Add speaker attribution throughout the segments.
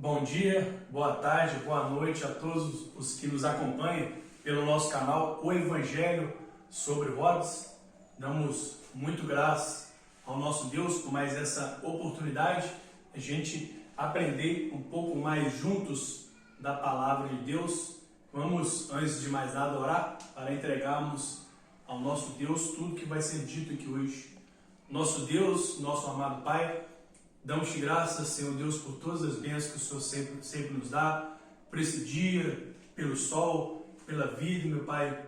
Speaker 1: Bom dia, boa tarde, boa noite a todos os que nos acompanham pelo nosso canal O Evangelho sobre Rhodes. Damos muito graças ao nosso Deus por mais essa oportunidade, a gente aprender um pouco mais juntos da Palavra de Deus. Vamos, antes de mais nada, orar para entregarmos ao nosso Deus tudo que vai ser dito aqui hoje. Nosso Deus, nosso amado Pai, damos-te graças, Senhor Deus, por todas as bênçãos que o Senhor sempre nos dá, por esse dia, pelo sol, pela vida, meu Pai,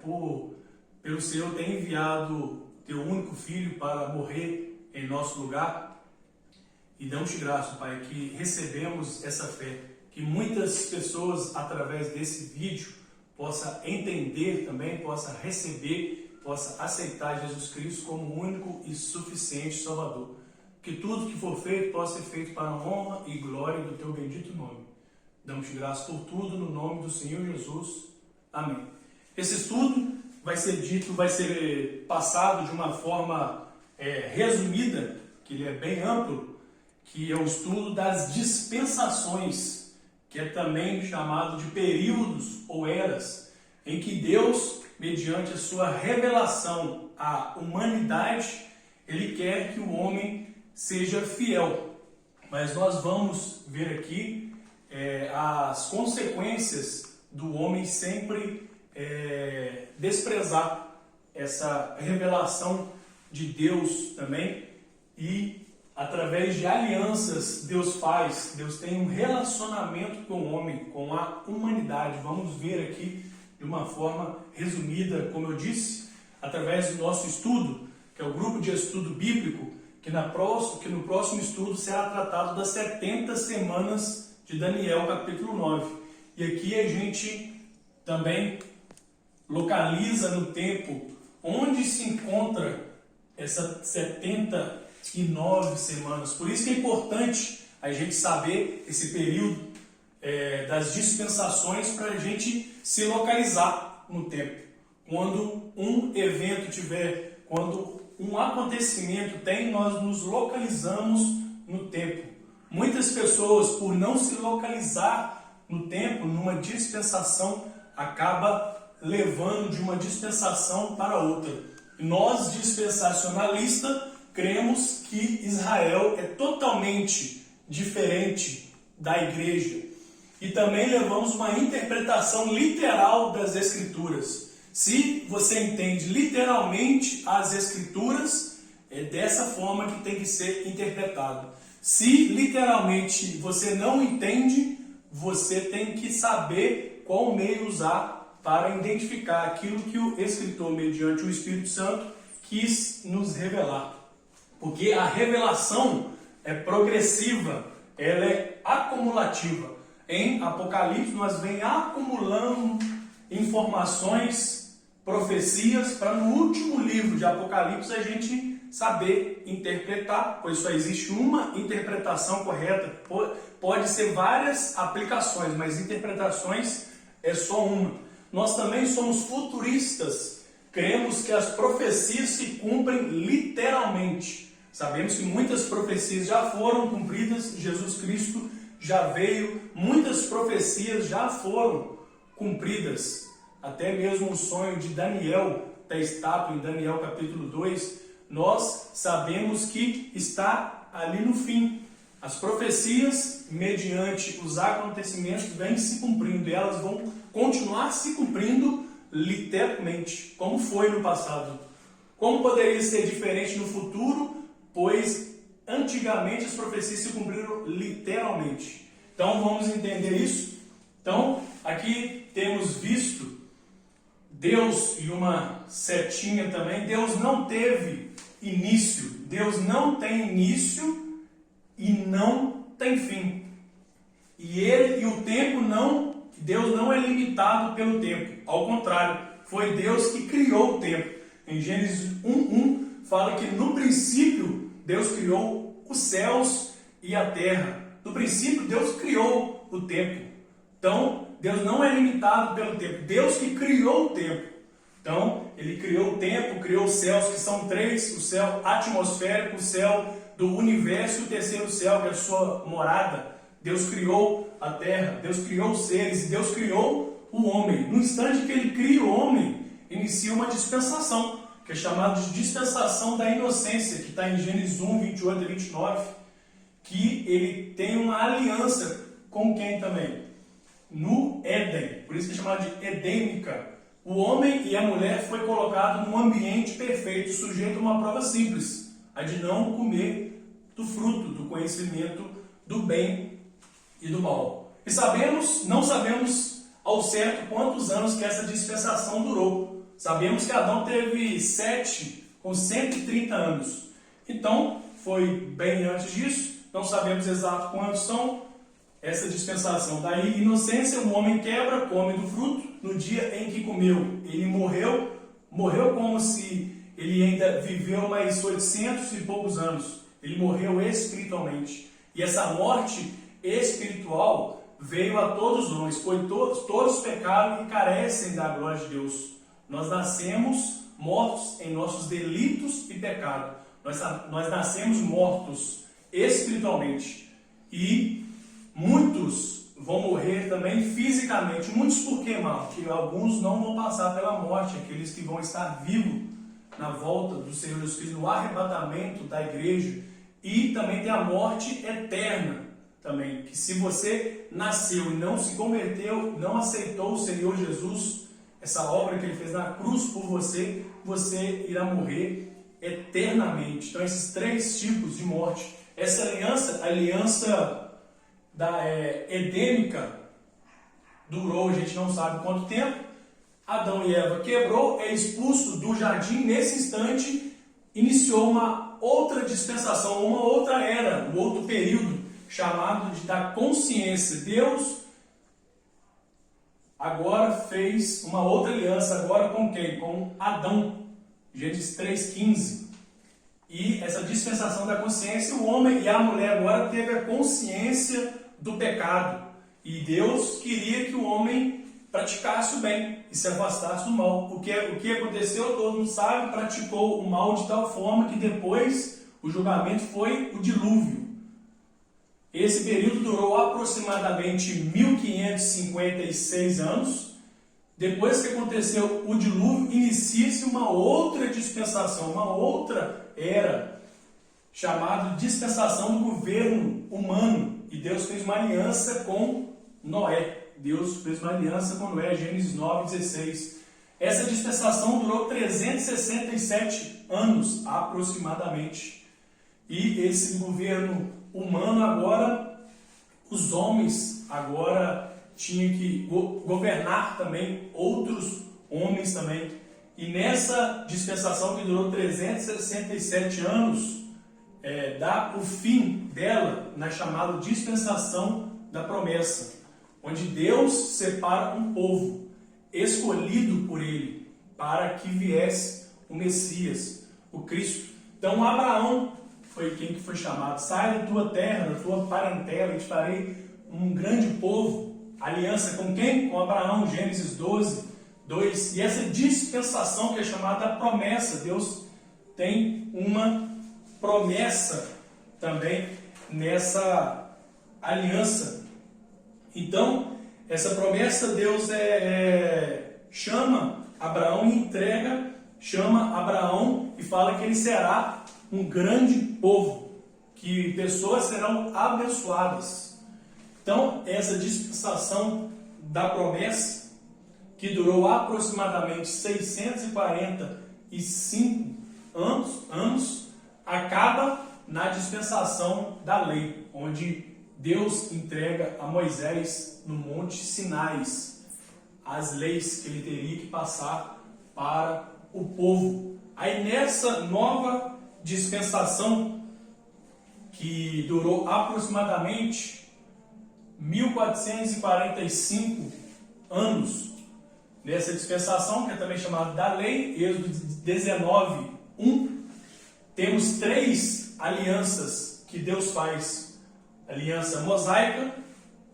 Speaker 1: pelo Senhor ter enviado teu único Filho para morrer em nosso lugar. E damos-te graças, Pai, que recebemos essa fé, que muitas pessoas, através desse vídeo, possam entender também, possam receber, possam aceitar Jesus Cristo como o único e suficiente Salvador. Que tudo que for feito possa ser feito para a honra e glória do teu bendito nome. Damos-te graças por tudo no nome do Senhor Jesus. Amém. Esse estudo vai ser passado de uma forma resumida, que ele é bem amplo, que é o estudo das dispensações, que é também chamado de períodos ou eras, em que Deus, mediante a sua revelação à humanidade, Ele quer que o homem seja fiel. Mas nós vamos ver aqui as consequências do homem sempre desprezar essa revelação de Deus também, e através de alianças Deus tem um relacionamento com o homem, com a humanidade. Vamos ver aqui de uma forma resumida, como eu disse, através do nosso estudo, que é o grupo de estudo bíblico, que no próximo estudo será tratado das 70 semanas de Daniel, capítulo 9. E aqui a gente também localiza no tempo onde se encontra essas 79 semanas. Por isso que é importante a gente saber esse período das dispensações, para a gente se localizar no tempo. Quando um evento quando um acontecimento nós nos localizamos no tempo. Muitas pessoas, por não se localizar no tempo, numa dispensação, acaba levando de uma dispensação para outra. Nós, dispensacionalistas, cremos que Israel é totalmente diferente da igreja. E também levamos uma interpretação literal das Escrituras. Se você entende literalmente as Escrituras, é dessa forma que tem que ser interpretado. Se literalmente você não entende, você tem que saber qual meio usar para identificar aquilo que o escritor, mediante o Espírito Santo, quis nos revelar. Porque a revelação é progressiva, ela é acumulativa. Em Apocalipse nós vem acumulando informações, profecias, para no último livro de Apocalipse a gente saber interpretar, pois só existe uma interpretação correta. Pode ser várias aplicações, mas interpretações é só uma. Nós também somos futuristas, cremos que as profecias se cumprem literalmente. Sabemos que muitas profecias já foram cumpridas, Jesus Cristo já veio, muitas profecias já foram cumpridas. Até mesmo o sonho de Daniel, da estátua em Daniel capítulo 2, nós sabemos que está ali no fim. As profecias, mediante os acontecimentos, vêm se cumprindo, e elas vão continuar se cumprindo literalmente, como foi no passado. Como poderia ser diferente no futuro? Pois antigamente as profecias se cumpriram literalmente. Então vamos entender isso. Então aqui temos visto Deus e uma setinha também. Deus não teve início. Deus não tem início e não tem fim. E o tempo Deus não é limitado pelo tempo. Ao contrário, foi Deus que criou o tempo. Em Gênesis 1:1 fala que no princípio Deus criou os céus e a terra. No princípio Deus criou o tempo. Então Deus não é limitado pelo tempo. Deus que criou o tempo. Então, Ele criou o tempo, criou os céus, que são três: o céu atmosférico, o céu do universo, e o terceiro céu, que é a sua morada. Deus criou a terra, Deus criou os seres e Deus criou o homem. No instante que ele cria o homem, inicia uma dispensação, que é chamada de dispensação da inocência, que está em Gênesis 1, 28 e 29, que ele tem uma aliança com quem também? No Éden, por isso que é chamado de edêmica. O homem e a mulher foi colocado num ambiente perfeito, sujeito a uma prova simples, a de não comer do fruto, do conhecimento do bem e do mal. E não sabemos ao certo quantos anos que essa dispensação durou. Sabemos que Adão teve Sete com 130 anos. Então, foi bem antes disso, não sabemos exato quantos são. Essa dispensação da inocência, o homem quebra, come do fruto. No dia em que comeu, ele morreu como se ele ainda viveu mais 800 e poucos anos. Ele morreu espiritualmente. E essa morte espiritual veio a todos os homens, pois todos pecaram e carecem da glória de Deus. Nós nascemos mortos em nossos delitos e pecados. Nós nascemos mortos espiritualmente. E muitos vão morrer também fisicamente. Muitos por quê, mal? Porque alguns não vão passar pela morte, aqueles que vão estar vivos na volta do Senhor Jesus Cristo, no arrebatamento da igreja. E também tem a morte eterna também, que se você nasceu e não se converteu, não aceitou o Senhor Jesus, essa obra que ele fez na cruz por você, você irá morrer eternamente. Então esses três tipos de morte, essa aliança, a aliança edêmica, durou, a gente não sabe quanto tempo. Adão e Eva quebrou, é expulso do jardim. Nesse instante iniciou uma outra dispensação, uma outra era, um outro período chamado da consciência. Deus agora fez uma outra aliança, agora com quem? Com Adão, Gênesis 3,15. E essa dispensação da consciência, o homem e a mulher agora teve a consciência do pecado. E Deus queria que o homem praticasse o bem e se afastasse do mal. O que aconteceu, todo mundo sabe, praticou o mal de tal forma que depois o julgamento foi o dilúvio. Esse período durou aproximadamente 1556 anos. Depois que aconteceu o dilúvio, inicia-se uma outra dispensação, uma outra era, chamada dispensação do governo humano. E Deus fez uma aliança com Noé. Deus fez uma aliança com Noé, Gênesis 9,16. Essa dispensação durou 367 anos, aproximadamente. E esse governo humano agora, os homens agora tinham que governar também outros homens também. E nessa dispensação que durou 367 anos, dá o fim dela na chamada dispensação da promessa, onde Deus separa um povo escolhido por ele para que viesse o Messias, o Cristo. Então Abraão foi quem que foi chamado: sai da tua terra, da tua parentela, e te farei um grande povo. Aliança com quem? Com Abraão, Gênesis 12, 2. E essa dispensação que é chamada da promessa, Deus tem uma promessa também nessa aliança. Então, essa promessa, Deus chama Abraão e chama Abraão e fala que ele será um grande povo, que pessoas serão abençoadas. Então, essa dispensação da promessa, que durou aproximadamente 645 anos, acaba na dispensação da lei, onde Deus entrega a Moisés no Monte Sinai as leis que ele teria que passar para o povo. Aí nessa nova dispensação, que durou aproximadamente 1445 anos, nessa dispensação, que é também chamada da lei, Êxodo 19, 1, temos três alianças que Deus faz. Aliança mosaica,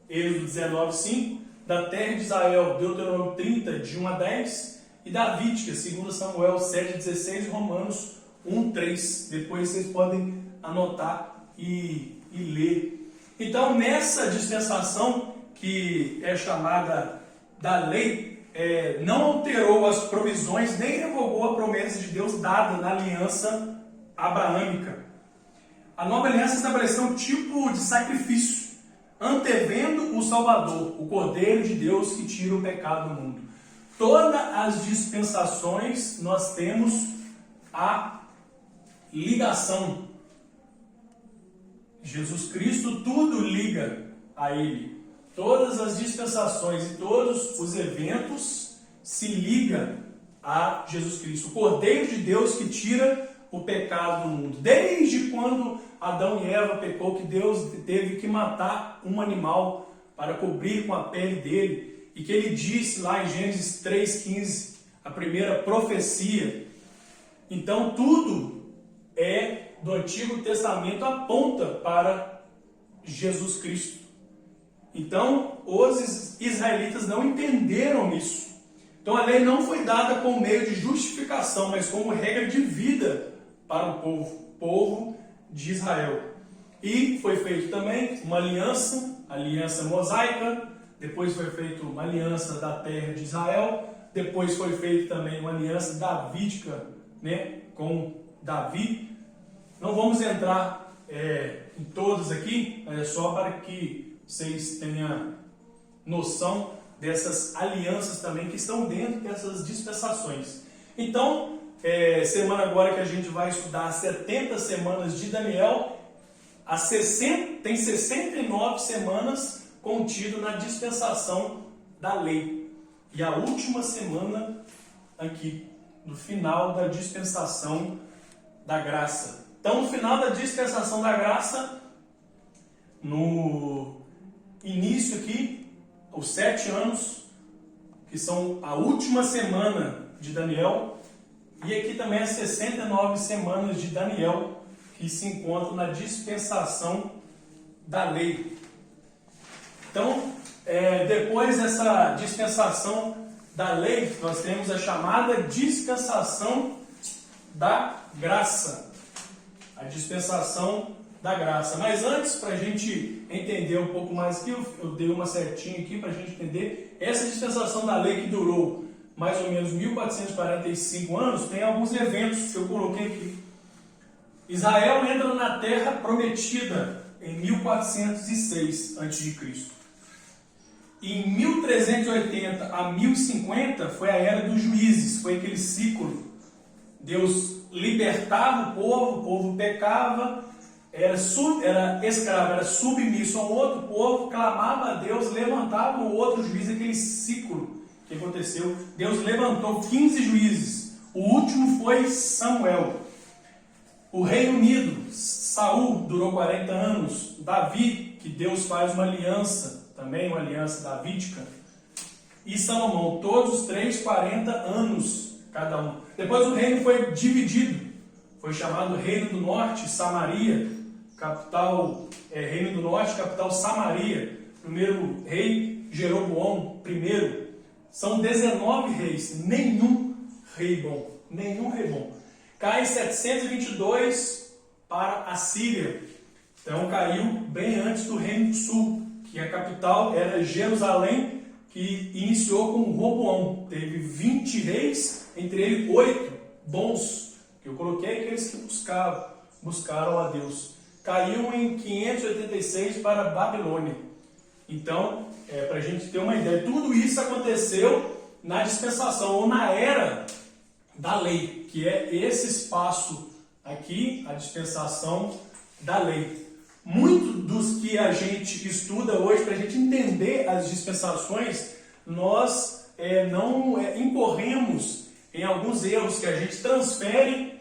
Speaker 1: Êxodo 19, 5, da terra de Israel, Deuteronômio 30, de 1 a 10, e davídica, 2 Samuel 7, 16 e Romanos 1, 3. Depois vocês podem anotar e ler. Então, nessa dispensação que é chamada da lei, não alterou as provisões, nem revogou a promessa de Deus dada na aliança abraâmica. A nova aliança estabeleceu um tipo de sacrifício, antevendo o Salvador, o Cordeiro de Deus que tira o pecado do mundo. Todas as dispensações nós temos a ligação. Jesus Cristo, tudo liga a Ele. Todas as dispensações e todos os eventos se ligam a Jesus Cristo, o Cordeiro de Deus que tira o pecado do mundo. Desde quando Adão e Eva pecou, que Deus teve que matar um animal para cobrir com a pele dele, e que ele disse lá em Gênesis 3,15, a primeira profecia. Então tudo do Antigo Testamento aponta para Jesus Cristo. Então, os israelitas não entenderam isso. Então, a lei não foi dada como meio de justificação, mas como regra de vida para o povo de Israel. E foi feito também uma aliança mosaica, depois foi feita uma aliança da terra de Israel, depois foi feita também uma aliança davídica, com Davi. Não vamos entrar em todos aqui, mas é só para que vocês tenham noção dessas alianças também que estão dentro dessas dispensações. Então, semana agora que a gente vai estudar as 70 semanas de Daniel, tem 69 semanas contido na dispensação da lei. E a última semana aqui, no final da dispensação da graça. Então, no final da dispensação da graça, no início aqui, os 7 anos, que são a última semana de Daniel, e aqui também as 69 semanas de Daniel, que se encontram na dispensação da lei. Então, depois dessa dispensação da lei, nós temos a chamada dispensação da graça. A dispensação da graça. Mas antes, para a gente entender um pouco mais aqui, eu dei uma setinha aqui para a gente entender. Essa dispensação da lei que durou mais ou menos 1445 anos, tem alguns eventos que eu coloquei aqui. Israel entra na terra prometida em 1406 a.C. Em 1380 a 1050 foi a era dos juízes, foi aquele ciclo. Deus libertava o povo pecava, era escravo, era submisso a um outro povo, clamava a Deus, levantava um outro juiz, aquele ciclo que aconteceu. Deus levantou 15 juízes, o último foi Samuel. O Reino Unido, Saul durou 40 anos, Davi, que Deus faz uma aliança, também uma aliança davídica, e Salomão, todos os três 40 anos cada um. Depois o reino foi dividido, foi chamado Reino do Norte, Samaria, capital, Reino do Norte, capital Samaria. Primeiro rei, Jeroboão I. São 19 reis, nenhum rei bom. Cai em 722 para a Síria. Então caiu bem antes do Reino do Sul, que a capital era Jerusalém, que iniciou com Roboão. Teve 20 reis, entre eles 8 bons, que eu coloquei aqueles que buscaram a Deus. Caiu em 586 para a Babilônia. Então, para a gente ter uma ideia, tudo isso aconteceu na dispensação, ou na era da lei, que é esse espaço aqui, a dispensação da lei. Muito dos que a gente estuda hoje, para a gente entender as dispensações, nós não incorremos em alguns erros, que a gente transfere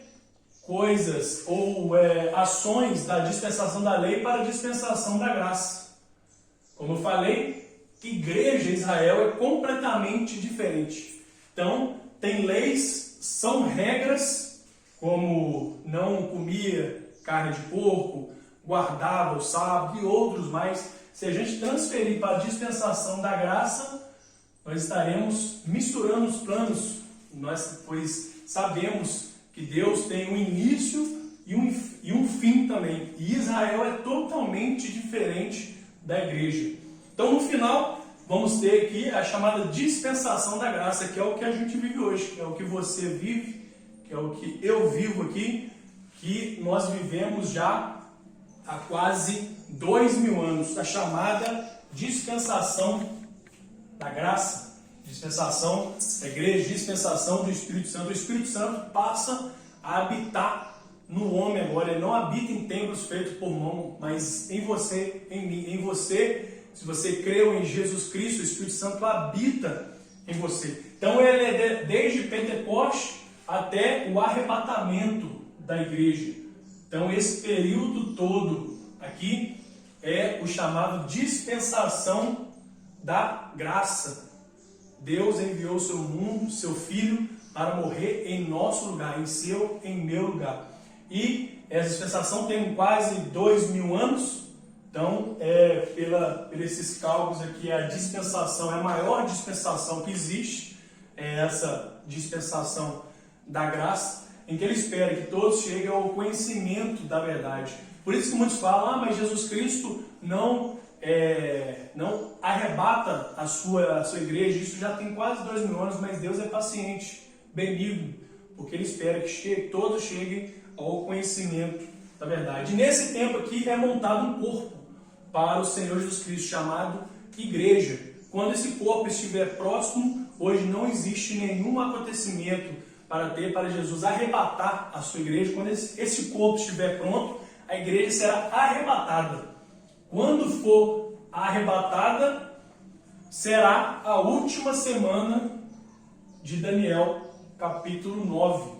Speaker 1: coisas ou ações da dispensação da lei para a dispensação da graça. Como eu falei, igreja Israel é completamente diferente. Então, tem leis, são regras, como não comia carne de porco, guardava o sábado e outros mais. Se a gente transferir para a dispensação da graça, nós estaremos misturando os planos. Nós, pois, sabemos que Deus tem um início e um fim também. E Israel é totalmente diferente da igreja. Então, no final, vamos ter aqui a chamada dispensação da graça, que é o que a gente vive hoje, que é o que você vive, que é o que eu vivo aqui, que nós vivemos já há quase 2000 anos, a chamada dispensação da graça, dispensação da igreja, dispensação do Espírito Santo. O Espírito Santo passa a habitar no homem agora. Ele não habita em templos feitos por mão, mas em você, em mim, em você. Se você creu em Jesus Cristo, o Espírito Santo habita em você. Então ele é desde Pentecostes até o arrebatamento da igreja. Então esse período todo aqui é o chamado dispensação da graça. Deus enviou o seu mundo, seu Filho, para morrer em nosso lugar, em seu, em meu lugar. E essa dispensação tem quase 2000 anos. Então, por esses cálculos aqui, a dispensação é a maior dispensação que existe, é essa dispensação da graça, em que ele espera que todos cheguem ao conhecimento da verdade. Por isso que muitos falam, mas Jesus Cristo não arrebata a sua igreja. Isso já tem quase 2000 anos, mas Deus é paciente, benigno, porque ele espera que todos cheguem ao conhecimento da verdade. E nesse tempo aqui é montado um corpo para o Senhor Jesus Cristo, chamado igreja. Quando esse corpo estiver próximo, hoje não existe nenhum acontecimento para Jesus arrebatar a sua igreja. Quando esse corpo estiver pronto, a igreja será arrebatada. Quando for arrebatada, será a última semana de Daniel, capítulo 9.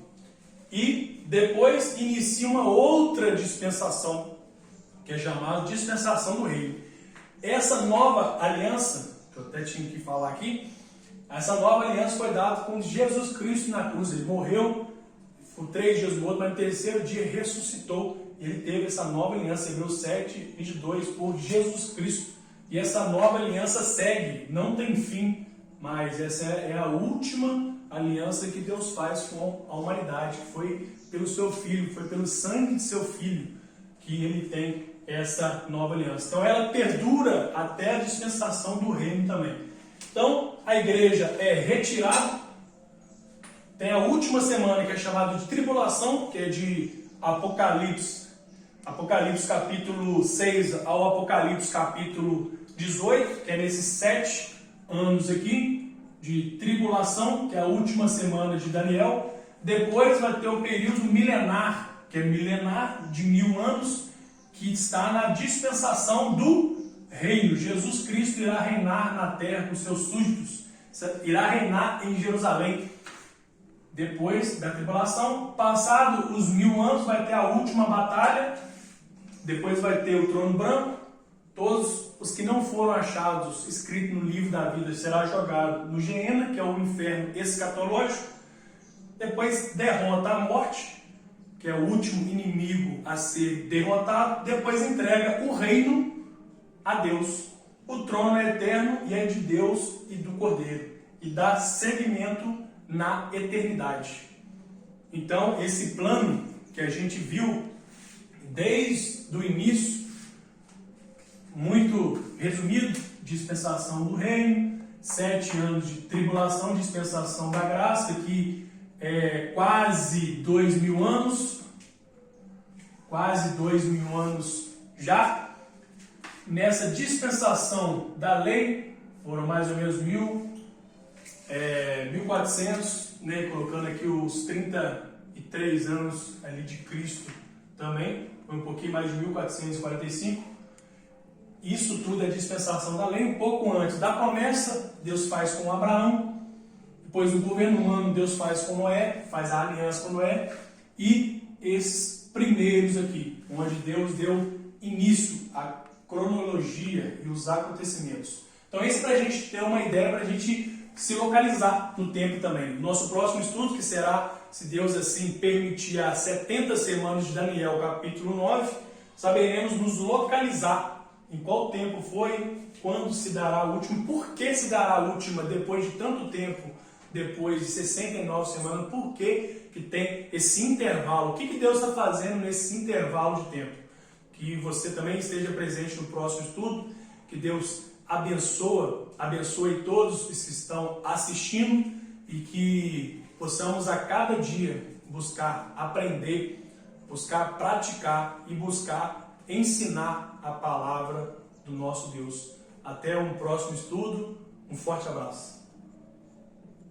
Speaker 1: E depois inicia uma outra dispensação, que é chamada dispensação do reino. Essa nova aliança, que eu até tinha que falar aqui, essa nova aliança foi dada com Jesus Cristo na cruz. Ele morreu por 3 dias morto, mas no terceiro dia ressuscitou. E ele teve essa nova aliança, Hebreus 7, 22, por Jesus Cristo. E essa nova aliança segue, não tem fim, mas essa é a última aliança que Deus faz com a humanidade, que foi pelo seu Filho, foi pelo sangue de seu Filho que ele tem essa nova aliança. Então ela perdura até a dispensação do reino também. Então a igreja é retirada, tem a última semana que é chamada de tribulação, que é de Apocalipse capítulo 6 ao Apocalipse capítulo 18, que é nesses 7 anos aqui de tribulação, que é a última semana de Daniel. Depois vai ter o período milenar, que é milenar de 1000 anos, que está na dispensação do reino. Jesus Cristo irá reinar na terra com seus súditos, irá reinar em Jerusalém. Depois da tribulação, passado os 1000 anos, vai ter a última batalha. Depois vai ter o trono branco. Todos os que não foram achados escritos no livro da vida será jogado no Geena, que é o inferno escatológico. Depois derrota a morte, que é o último inimigo a ser derrotado. Depois entrega o reino a Deus. O trono é eterno e é de Deus e do Cordeiro, e dá seguimento na eternidade. Então, esse plano que a gente viu desde o início, muito resumido: dispensação do reino, 7 anos de tribulação, dispensação da graça, que é quase 2000 anos, já. Nessa dispensação da lei, foram mais ou menos 1400, né, colocando aqui os 33 anos ali de Cristo também, foi um pouquinho mais de 1445. Isso tudo é dispensação da lei. Um pouco antes da promessa, Deus faz com Abraão. Depois, no governo humano, Deus faz com Noé, faz a aliança com Noé. E esses primeiros aqui, onde Deus deu início à cronologia e os acontecimentos. Então, isso para a gente ter uma ideia, para a gente se localizar no tempo também. Nosso próximo estudo, que será, se Deus assim permitir, as 70 semanas de Daniel, capítulo 9, saberemos nos localizar em qual tempo foi, quando se dará a última, por que se dará a última depois de tanto tempo depois de 69 semanas, por que tem esse intervalo? O que Deus está fazendo nesse intervalo de tempo? Que você também esteja presente no próximo estudo, que Deus abençoe todos os que estão assistindo e que possamos a cada dia buscar aprender, buscar praticar e buscar ensinar a palavra do nosso Deus. Até um próximo estudo, um forte abraço.